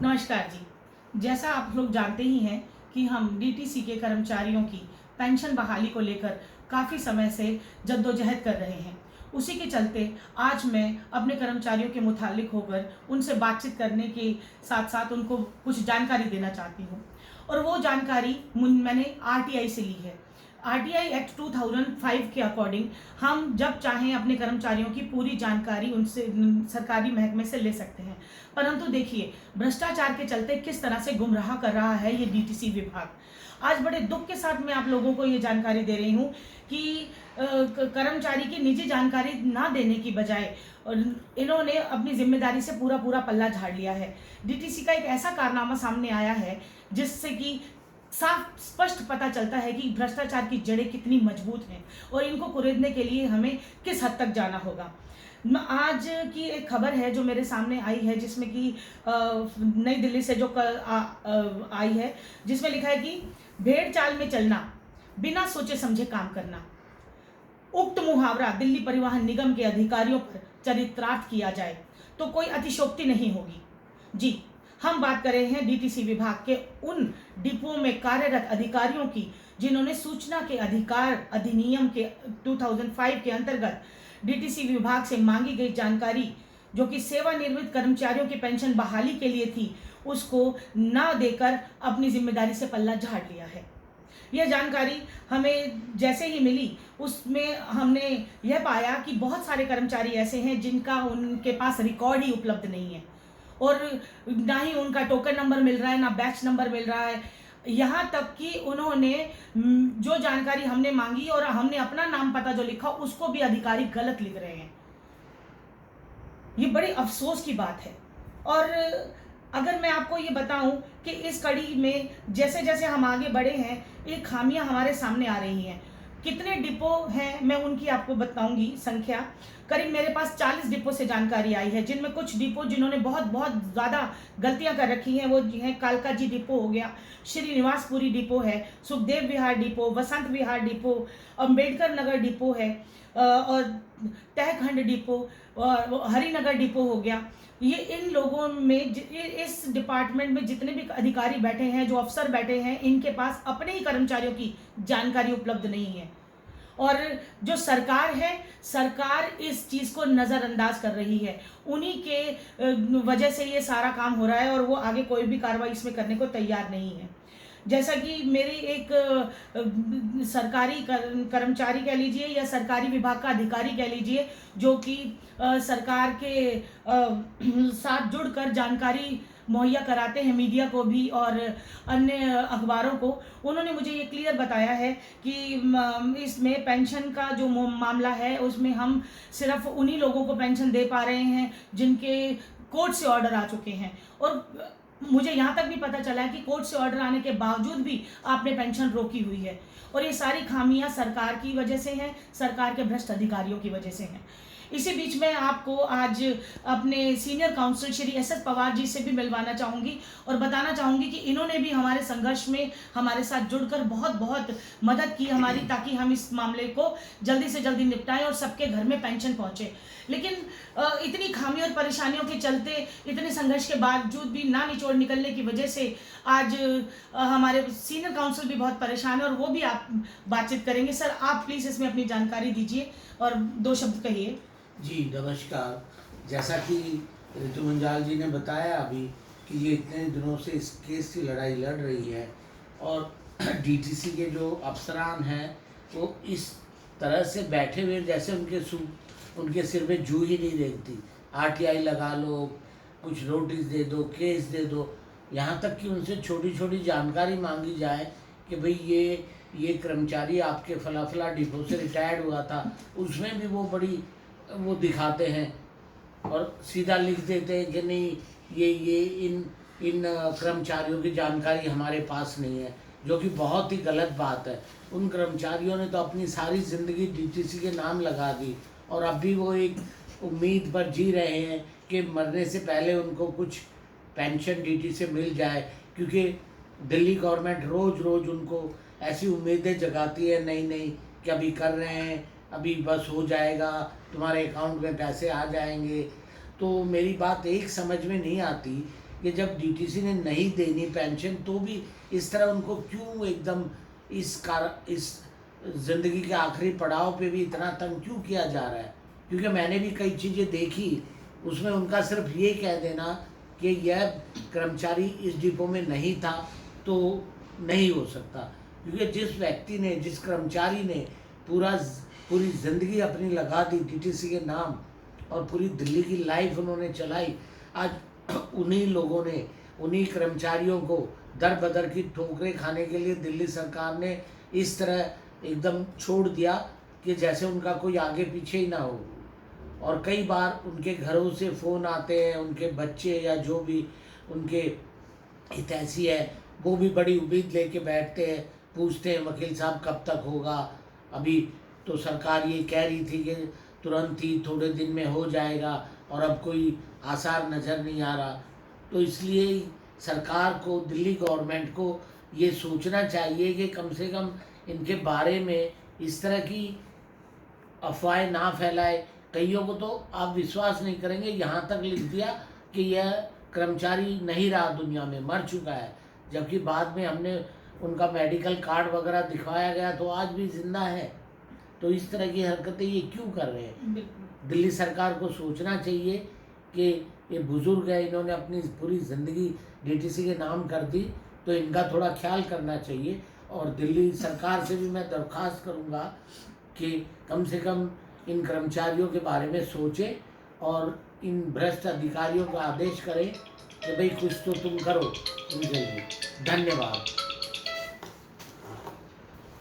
नमस्कार जी। जैसा आप लोग जानते ही हैं कि हम डीटीसी के कर्मचारियों की पेंशन बहाली को लेकर काफ़ी समय से जद्दोजहद कर रहे हैं। उसी के चलते आज मैं अपने कर्मचारियों के मुताल्लिक होकर उनसे बातचीत करने के साथ-साथ उनको कुछ जानकारी देना चाहती हूँ। और वो जानकारी मैंने आरटीआई से ली है। आरटीआई एक्ट 2005 के अकॉर्डिंग हम जब चाहें अपने कर्मचारियों की पूरी जानकारी उनसे सरकारी महकमे से ले सकते हैं। परंतु देखिए, भ्रष्टाचार के चलते किस तरह से गुमराह कर रहा है ये डीटीसी विभाग। आज बड़े दुख के साथ मैं आप लोगों को ये जानकारी दे रही हूँ कि कर्मचारी की निजी जानकारी ना देने की बजाय और इन्होंने अपनी जिम्मेदारी से पूरा पूरा पल्ला झाड़ लिया है। डीटीसी का एक ऐसा कारनामा सामने आया है जिससे कि साफ स्पष्ट पता चलता है कि भ्रष्टाचार की जड़ें कितनी मजबूत हैं और इनको कुरेदने के लिए हमें किस हद तक जाना होगा। आज की एक खबर है जो मेरे सामने आई है, जिसमें कि नई दिल्ली से जो आई है, जिसमें लिखा है कि भेड़ चाल में चलना, बिना सोचे समझे काम करना। उक्त मुहावरा दिल्ली परिवहन निगम के अधिकारियों पर चरितार्थ किया जाए तो कोई अतिशयोक्ति नहीं होगी। जी, हम बात कर रहे हैं डीटीसी विभाग के उन डिपो में कार्यरत अधिकारियों की जिन्होंने सूचना के अधिकार अधिनियम के 2005 के अंतर्गत डीटीसी विभाग से मांगी गई जानकारी, जो कि सेवानिवृत्त कर्मचारियों की पेंशन बहाली के लिए थी, उसको ना देकर अपनी जिम्मेदारी से पल्ला झाड़ लिया है। यह जानकारी हमें जैसे ही मिली, उसमें हमने यह पाया कि बहुत सारे कर्मचारी ऐसे हैं जिनका उनके पास रिकॉर्ड ही उपलब्ध नहीं है और ना ही उनका टोकन नंबर मिल रहा है, ना बैच नंबर मिल रहा है। यहाँ तक कि उन्होंने जो जानकारी हमने मांगी और हमने अपना नाम पता जो लिखा, उसको भी अधिकारी गलत लिख रहे हैं। ये बड़े अफसोस की बात है। और अगर मैं आपको ये बताऊं कि इस कड़ी में जैसे जैसे हम आगे बढ़े हैं, ये खामियां हमारे सामने आ रही हैं। कितने डिपो हैं मैं उनकी आपको बताऊंगी संख्या। करीब मेरे पास 40 डिपो से जानकारी आई है, जिनमें कुछ डिपो जिन्होंने बहुत बहुत ज़्यादा गलतियां कर रखी हैं वो हैं कालका जी डिपो हो गया, श्रीनिवासपुरी डिपो है, सुखदेव विहार depot, Vasant Vihar depot, Ambedkar Nagar depot है, और तहखंड डिपो और हरिनगर डिपो हो गया। ये इन लोगों में इस डिपार्टमेंट में जितने भी अधिकारी बैठे हैं, जो अफसर बैठे हैं, इनके पास अपने ही कर्मचारियों की जानकारी उपलब्ध नहीं है। और जो सरकार है, सरकार इस चीज़ को नज़रअंदाज कर रही है। उन्हीं के वजह से ये सारा काम हो रहा है और वो आगे कोई भी कार्रवाई इसमें करने को तैयार नहीं है। जैसा कि मेरी एक सरकारी कर्मचारी कह लीजिए या सरकारी विभाग का अधिकारी कह लीजिए, जो कि सरकार के साथ जुड़कर जानकारी मुहैया कराते हैं मीडिया को भी और अन्य अखबारों को, उन्होंने मुझे ये क्लियर बताया है कि इसमें पेंशन का जो मामला है, उसमें हम सिर्फ उन्हीं लोगों को पेंशन दे पा रहे हैं जिनके कोर्ट से ऑर्डर आ चुके हैं। और मुझे यहाँ तक भी पता चला है कि कोर्ट से ऑर्डर आने के बावजूद भी आपने पेंशन रोकी हुई है। और ये सारी खामियां सरकार की वजह से हैं, सरकार के भ्रष्ट अधिकारियों की वजह से हैं। इसी बीच में आपको आज अपने senior counsel Shri S Pawar ji से भी मिलवाना चाहूँगी और बताना चाहूँगी कि इन्होंने भी हमारे संघर्ष में हमारे साथ जुड़कर बहुत बहुत मदद की हमारी, ताकि हम इस मामले को जल्दी से जल्दी निपटाएं और सबके घर में पेंशन पहुँचे। लेकिन इतनी खामी और परेशानियों के चलते, इतने संघर्ष के बावजूद भी ना निचोड़ निकलने की वजह से आज हमारे सीनियर काउंसिल भी बहुत परेशान है और वो भी आप बातचीत करेंगे। सर, आप प्लीज़ इसमें अपनी जानकारी दीजिए और 2 शब्द कहिए। जी नमस्कार। जैसा कि ऋतु मंजाल जी ने बताया अभी कि ये इतने दिनों से इस केस की लड़ाई लड़ रही है और डीटीसी के जो अफसरान हैं वो इस तरह से बैठे हुए जैसे उनके सिर में जू ही नहीं देखती। आरटीआई लगा लो, कुछ नोटिस दे दो, केस दे दो, यहाँ तक कि उनसे छोटी छोटी जानकारी मांगी जाए कि भाई ये कर्मचारी आपके फला फला डिपो से रिटायर्ड हुआ था, उसमें भी वो बड़ी वो दिखाते हैं और सीधा लिख देते हैं कि नहीं ये इन कर्मचारियों की जानकारी हमारे पास नहीं है, जो कि बहुत ही गलत बात है। उन कर्मचारियों ने तो अपनी सारी ज़िंदगी डीटीसी के नाम लगा दी और अब भी वो एक उम्मीद पर जी रहे हैं कि मरने से पहले उनको कुछ पेंशन डीटी से मिल जाए, क्योंकि दिल्ली गवर्नमेंट रोज़ रोज़ उनको ऐसी उम्मीदें जगाती है, नहीं कि अभी कर रहे हैं, अभी बस हो जाएगा, तुम्हारे अकाउंट में पैसे आ जाएंगे। तो मेरी बात एक समझ में नहीं आती कि जब डीटीसी ने नहीं देनी पेंशन तो भी इस तरह उनको क्यों एकदम इस ज़िंदगी के आखिरी पड़ाव पे भी इतना तंग क्यों किया जा रहा है। क्योंकि मैंने भी कई चीज़ें देखी, उसमें उनका सिर्फ ये कह देना कि यह कर्मचारी इस डिपो में नहीं था तो नहीं हो सकता। क्योंकि जिस व्यक्ति ने, जिस कर्मचारी ने पूरी ज़िंदगी अपनी लगा दी डीटीसी के नाम और पूरी दिल्ली की लाइफ उन्होंने चलाई, आज उन्हीं लोगों ने, उन्हीं कर्मचारियों को दर बदर की ठोकरें खाने के लिए दिल्ली सरकार ने इस तरह एकदम छोड़ दिया कि जैसे उनका कोई आगे पीछे ही ना हो। और कई बार उनके घरों से फ़ोन आते हैं, उनके बच्चे या जो भी उनके हितैषी है वो भी बड़ी उम्मीद लेके बैठते हैं, पूछते हैं वकील साहब कब तक होगा। अभी तो सरकार ये कह रही थी कि तुरंत ही थोड़े दिन में हो जाएगा और अब कोई आसार नज़र नहीं आ रहा। तो इसलिए सरकार को, दिल्ली गवर्नमेंट को ये सोचना चाहिए कि कम से कम इनके बारे में इस तरह की अफवाहें ना फैलाए। कईयों को तो आप विश्वास नहीं करेंगे, यहाँ तक लिख दिया कि यह कर्मचारी नहीं रहा दुनिया में, मर चुका है, जबकि बाद में हमने उनका मेडिकल कार्ड वगैरह दिखवाया गया तो आज भी जिंदा है। तो इस तरह की हरकतें ये क्यों कर रहे हैं। दिल्ली सरकार को सोचना चाहिए कि ये बुज़ुर्ग है, इन्होंने अपनी पूरी ज़िंदगी डीटीसी के नाम कर दी, तो इनका थोड़ा ख्याल करना चाहिए। और दिल्ली सरकार से भी मैं दरख्वास्त करूँगा कि कम से कम इन कर्मचारियों के बारे में सोचें और इन भ्रष्ट अधिकारियों को आदेश करें कि भाई कुछ तो तुम करो इनके लिए। धन्यवाद।